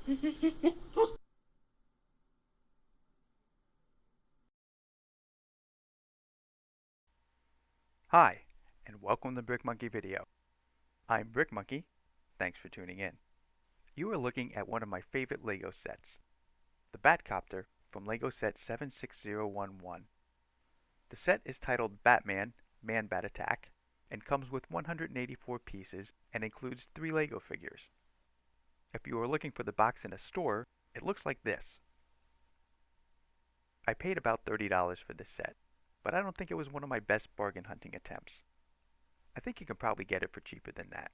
Hi, and welcome to Brick Monkey Video. I'm Brick Monkey. Thanks for tuning in. You are looking at one of my favorite Lego sets, the Batcopter from Lego set 76011. The set is titled Batman Man-Bat Attack and comes with 184 pieces and includes 3 Lego figures. If you are looking for the box in a store, it looks like this. I paid about $30 for this set, but I don't think it was one of my best bargain hunting attempts. I think you can probably get it for cheaper than that.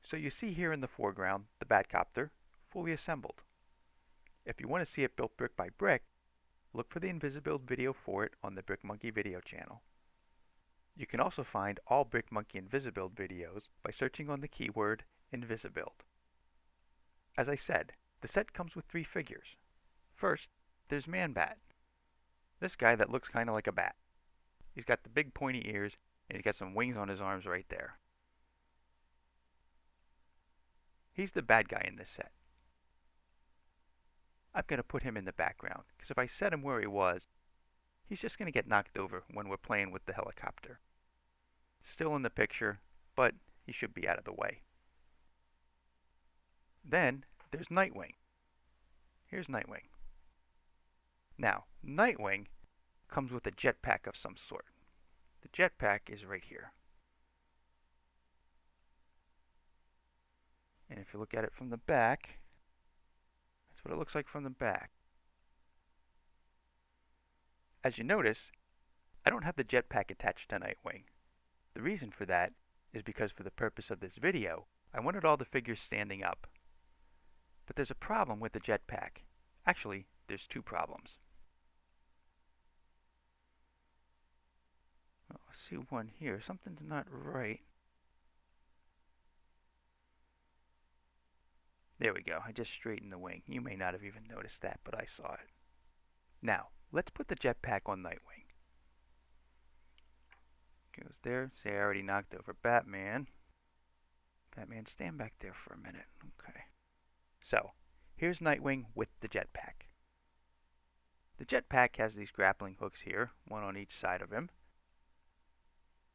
So you see here in the foreground the Batcopter, fully assembled. If you want to see it built brick by brick, look for the Invisibuild video for it on the Brick Monkey video channel. You can also find all Brick Monkey Invisibuild videos by searching on the keyword Invisibuild. As I said, the set comes with 3 figures. First, there's Man-Bat. This guy that looks kind of like a bat. He's got the big pointy ears and he's got some wings on his arms right there. He's the bad guy in this set. I'm going to put him in the background, because if I set him where he was, he's just going to get knocked over when we're playing with the helicopter. Still in the picture, but he should be out of the way. Then there's Nightwing. Here's Nightwing. Now, Nightwing comes with a jetpack of some sort. The jetpack is right here. And if you look at it from the back, that's what it looks like from the back. As you notice, I don't have the jetpack attached to Nightwing. The reason for that is because for the purpose of this video, I wanted all the figures standing up. But there's a problem with the jetpack. Actually, there's 2 problems. Oh, I see one here. Something's not right. There we go. I just straightened the wing. You may not have even noticed that, but I saw it. Now, let's put the jetpack on Nightwing. Goes there. Say I already knocked over Batman. Batman, stand back there for a minute. Okay. So, here's Nightwing with the jetpack. The jetpack has these grappling hooks here, one on each side of him.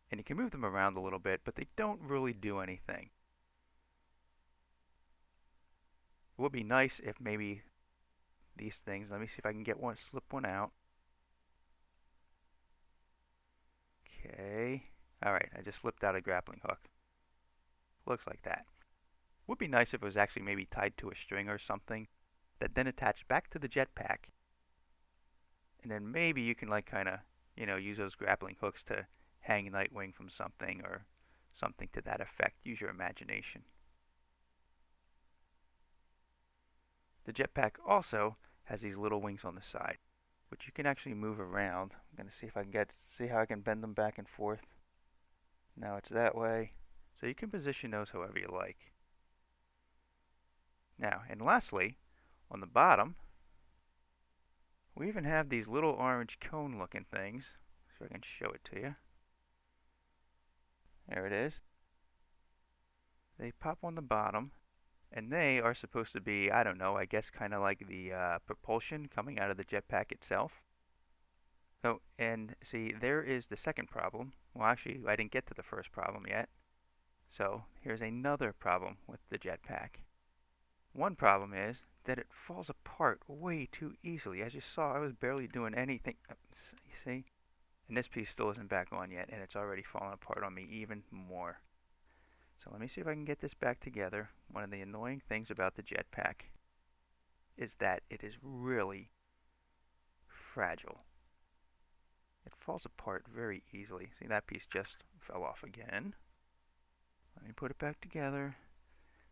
And you can move them around a little bit, but they don't really do anything. It would be nice if maybe these things, let me see if I can get one, slip one out. Okay. Alright, I just slipped out a grappling hook. Looks like that. Would be nice if it was actually maybe tied to a string or something that then attached back to the jetpack. And then maybe you can like kind of, use those grappling hooks to hang Nightwing from something or something to that effect. Use your imagination. The jetpack also has these little wings on the side, which you can actually move around. I'm going to see if I can see how I can bend them back and forth. Now it's that way. So you can position those however you like. Now, and lastly, on the bottom, we even have these little orange cone looking things. So I can show it to you. There it is. They pop on the bottom. And they are supposed to be, I don't know, I guess kind of like the propulsion coming out of the jetpack itself. Oh, and see, there is the second problem. Well, actually, I didn't get to the first problem yet. So, here's another problem with the jetpack. One problem is that it falls apart way too easily. As you saw, I was barely doing anything. You see? And this piece still isn't back on yet, and it's already fallen apart on me even more. So let me see if I can get this back together. One of the annoying things about the jetpack is that it is really fragile. It falls apart very easily. See, that piece just fell off again. Let me put it back together.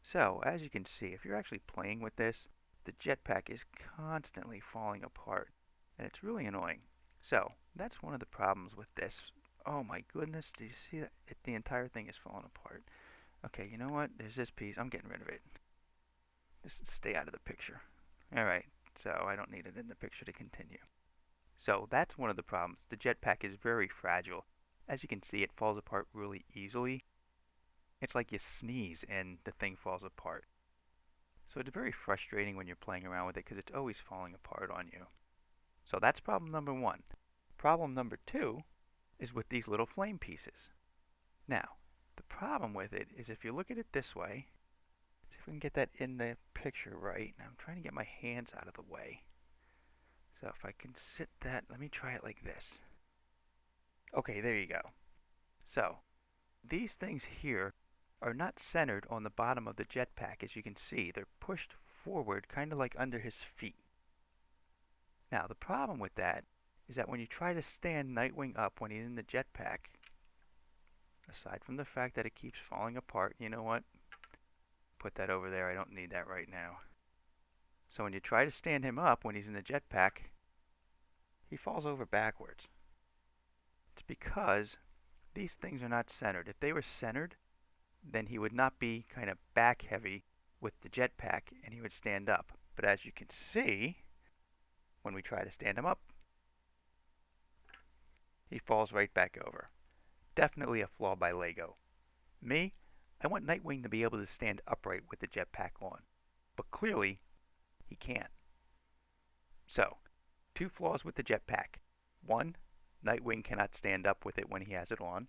So, as you can see, if you're actually playing with this, the jetpack is constantly falling apart. And it's really annoying. So, that's one of the problems with this. Oh my goodness, do you see that? The entire thing is falling apart. Okay, you know what? There's this piece. I'm getting rid of it. Just stay out of the picture. Alright, so I don't need it in the picture to continue. So that's one of the problems. The jetpack is very fragile. As you can see, it falls apart really easily. It's like you sneeze and the thing falls apart. So it's very frustrating when you're playing around with it because it's always falling apart on you. So that's problem number one. Problem number two is with these little flame pieces. Now, the problem with it is if you look at it this way, see if we can get that in the picture right. Now I'm trying to get my hands out of the way. So if I can sit that, let me try it like this. Okay, there you go. So these things here are not centered on the bottom of the jetpack. As you can see, they're pushed forward kind of like under his feet. Now the problem with that is that when you try to stand Nightwing up when he's in the jetpack, aside from the fact that it keeps falling apart, you know what? Put that over there. I don't need that right now. So when you try to stand him up when he's in the jetpack, he falls over backwards. It's because these things are not centered. If they were centered, then he would not be kind of back heavy with the jetpack and he would stand up. But as you can see, when we try to stand him up, he falls right back over. Definitely a flaw by Lego. Me, I want Nightwing to be able to stand upright with the jetpack on. But clearly, he can't. So, two flaws with the jetpack. One, Nightwing cannot stand up with it when he has it on.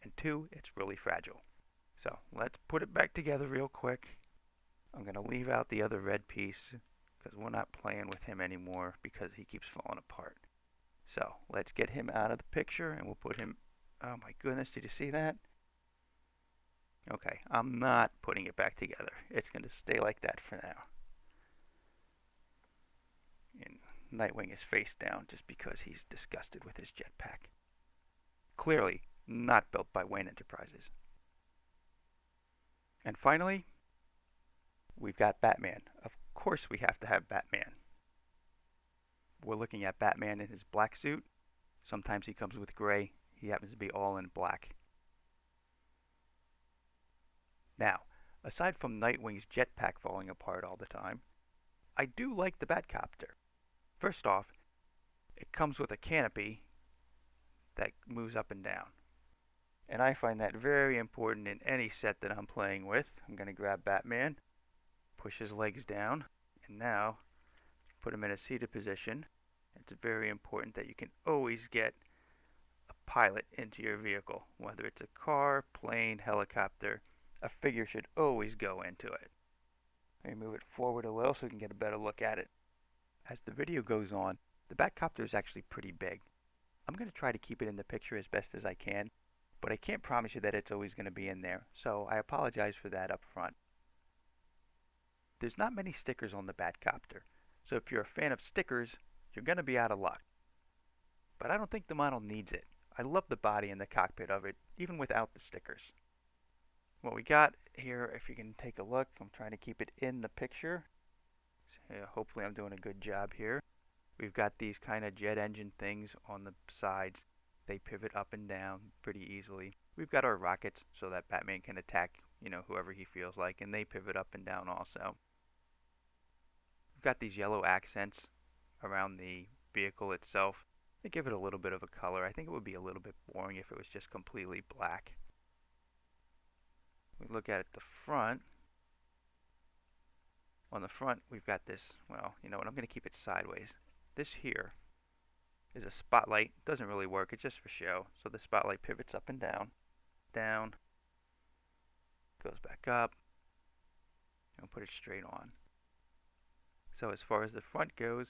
And two, it's really fragile. So, let's put it back together real quick. I'm going to leave out the other red piece because we're not playing with him anymore because he keeps falling apart. So, let's get him out of the picture and we'll put him... Oh my goodness, did you see that? Okay, I'm not putting it back together. It's going to stay like that for now. And Nightwing is face down just because he's disgusted with his jetpack. Clearly not built by Wayne Enterprises. And finally, we've got Batman. Of course we have to have Batman. We're looking at Batman in his black suit. Sometimes he comes with gray. He happens to be all in black. Now, aside from Nightwing's jetpack falling apart all the time, I do like the Batcopter. First off, it comes with a canopy that moves up and down. And I find that very important in any set that I'm playing with. I'm going to grab Batman, push his legs down, and now put him in a seated position. It's very important that you can always get a pilot into your vehicle, whether it's a car, plane, helicopter. A figure should always go into it. Let me move it forward a little so we can get a better look at it. As the video goes on, the Batcopter is actually pretty big. I'm going to try to keep it in the picture as best as I can, but I can't promise you that it's always going to be in there, so I apologize for that up front. There's not many stickers on the Batcopter, so if you're a fan of stickers, you're going to be out of luck. But I don't think the model needs it. I love the body and the cockpit of it, even without the stickers. What we got here, if you can take a look, I'm trying to keep it in the picture. So hopefully I'm doing a good job here. We've got these kind of jet engine things on the sides. They pivot up and down pretty easily. We've got our rockets so that Batman can attack, whoever he feels like, and they pivot up and down also. We've got these yellow accents around the vehicle itself. They give it a little bit of a color. I think it would be a little bit boring if it was just completely black. We look at the front. On the front, we've got this, well, you know what, I'm going to keep it sideways. This here is a spotlight. Doesn't really work, it's just for show. So the spotlight pivots up and down, down, goes back up, and put it straight on. So as far as the front goes,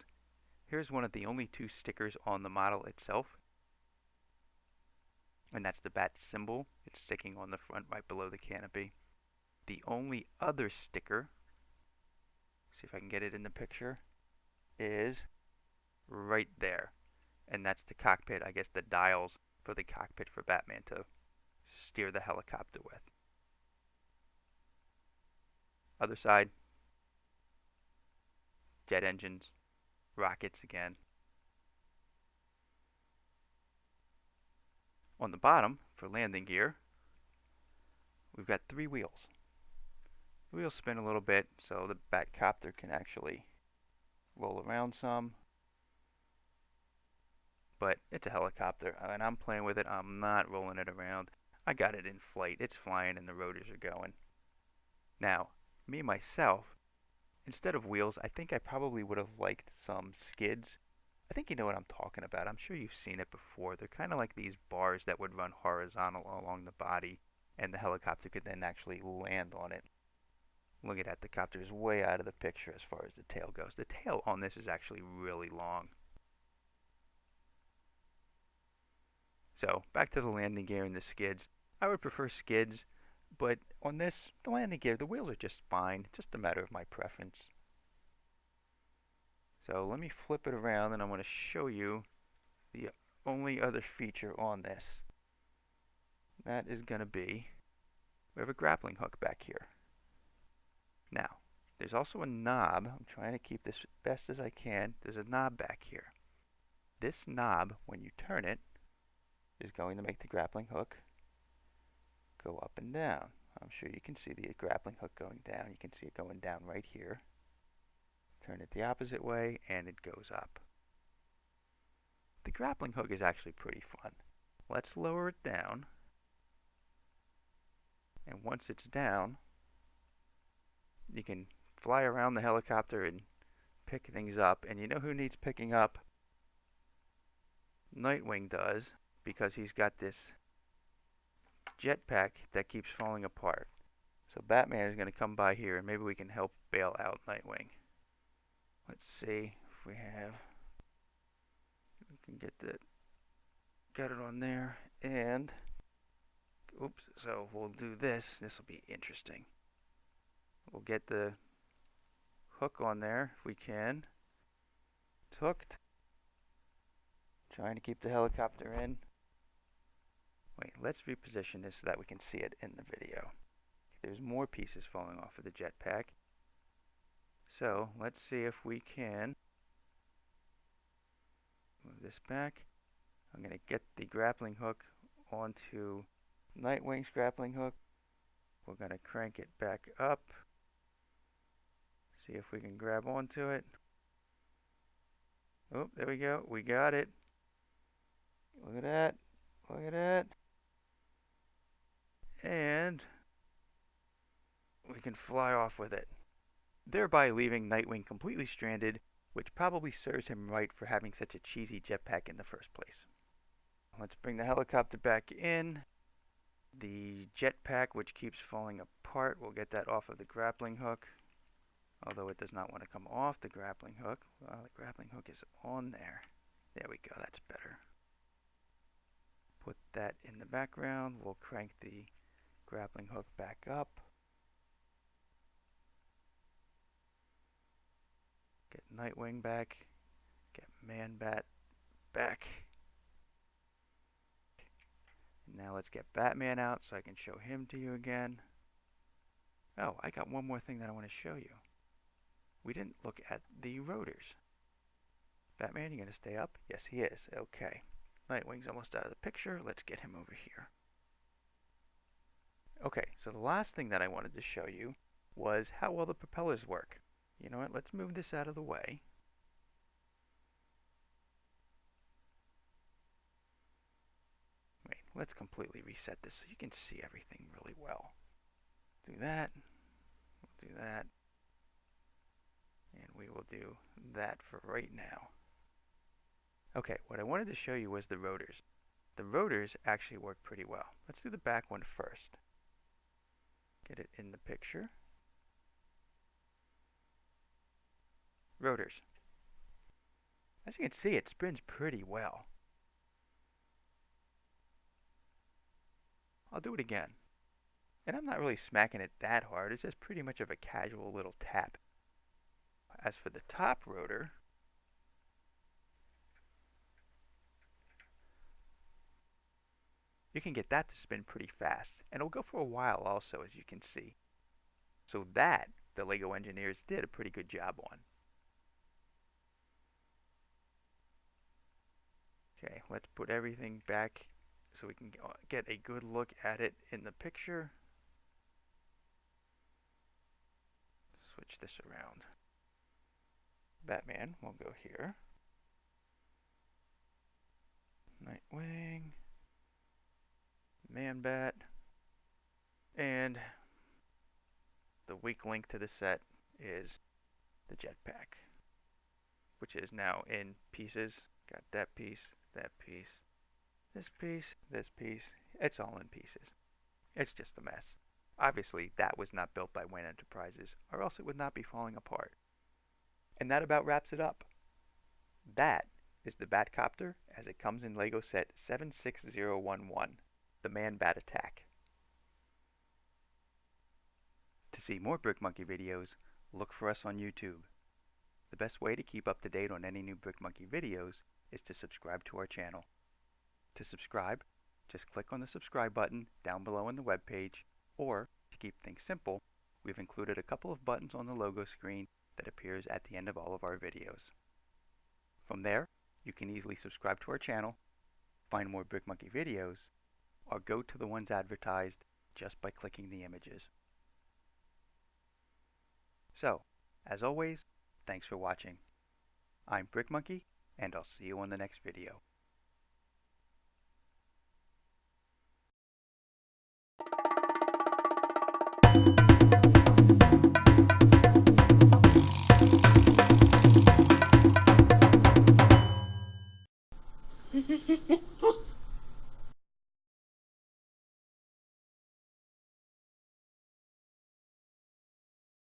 here's one of the only two stickers on the model itself. And that's the bat symbol. It's sticking on the front right below the canopy. The only other sticker, see if I can get it in the picture, is right there. And that's the cockpit, I guess the dials for the cockpit for Batman to steer the helicopter with. Other side, jet engines, rockets again. On the bottom, for landing gear, we've got 3 wheels. The wheels spin a little bit so the Batcopter can actually roll around some. But it's a helicopter, and I'm playing with it. I'm not rolling it around. I got it in flight. It's flying and the rotors are going. Now, me myself, instead of wheels, I think I probably would have liked some skids. I think you know what I'm talking about. I'm sure you've seen it before. They're kind of like these bars that would run horizontal along the body, and the helicopter could then actually land on it. Look at that, the copter is way out of the picture as far as the tail goes. The tail on this is actually really long. So, back to the landing gear and the skids. I would prefer skids, but on this, the landing gear, the wheels are just fine. Just a matter of my preference. So let me flip it around and I'm going to show you the only other feature on this. That is going to be, we have a grappling hook back here. Now, there's also a knob. I'm trying to keep this best as I can. There's a knob back here. This knob, when you turn it, is going to make the grappling hook go up and down. I'm sure you can see the grappling hook going down. You can see it going down right here. Turn it the opposite way and it goes up. The grappling hook is actually pretty fun. Let's lower it down. And once it's down, you can fly around the helicopter and pick things up. And you know who needs picking up? Nightwing does, because he's got this jetpack that keeps falling apart. So Batman is going to come by here and maybe we can help bail out Nightwing. Let's see if we have, we can get it on there, and oops, so we'll do this. This will be interesting. We'll get the hook on there if we can. It's hooked. Trying to keep the helicopter in. Wait, let's reposition this so that we can see it in the video. There's more pieces falling off of the jetpack. So let's see if we can move this back. I'm going to get the grappling hook onto Nightwing's grappling hook. We're going to crank it back up. See if we can grab onto it. Oh, there we go. We got it. Look at that. Look at that. And we can fly off with it, thereby leaving Nightwing completely stranded, which probably serves him right for having such a cheesy jetpack in the first place. Let's bring the helicopter back in. The jetpack, which keeps falling apart, we'll get that off of the grappling hook. Although it does not want to come off the grappling hook. Well, the grappling hook is on there. There we go, that's better. Put that in the background. We'll crank the grappling hook back up. Get Nightwing back. Get Man-Bat back. Now let's get Batman out so I can show him to you again. Oh, I got one more thing that I want to show you. We didn't look at the rotors. Batman, you gonna stay up? Yes, he is. Okay. Nightwing's almost out of the picture. Let's get him over here. Okay, so the last thing that I wanted to show you was how well the propellers work. You know what? Let's move this out of the way. Wait, let's completely reset this so you can see everything really well. Do that. We'll do that. And we will do that for right now. Okay, what I wanted to show you was the rotors. The rotors actually work pretty well. Let's do the back one first. Get it in the picture. Rotors. As you can see, it spins pretty well. I'll do it again. And I'm not really smacking it that hard. It's just pretty much of a casual little tap. As for the top rotor, you can get that to spin pretty fast. And it'll go for a while also, as you can see. So that, the LEGO engineers did a pretty good job on. Okay, let's put everything back so we can get a good look at it in the picture. Switch this around. Batman will go here. Nightwing. Man Bat, and the weak link to the set is the jetpack, which is now in pieces. Got that piece, this piece, this piece. It's all in pieces. It's just a mess. Obviously, that was not built by Wayne Enterprises, or else it would not be falling apart. And that about wraps it up. That is the Batcopter as it comes in LEGO set 76011, the Man Bat Attack. To see more Brick Monkey videos, look for us on YouTube. The best way to keep up to date on any new Brick Monkey videos is to subscribe to our channel. To subscribe, just click on the subscribe button down below on the webpage, or, to keep things simple, we've included a couple of buttons on the logo screen that appears at the end of all of our videos. From there, you can easily subscribe to our channel, find more Brick Monkey videos, or go to the ones advertised just by clicking the images. So, as always, thanks for watching. I'm Brick Monkey, and I'll see you on the next video.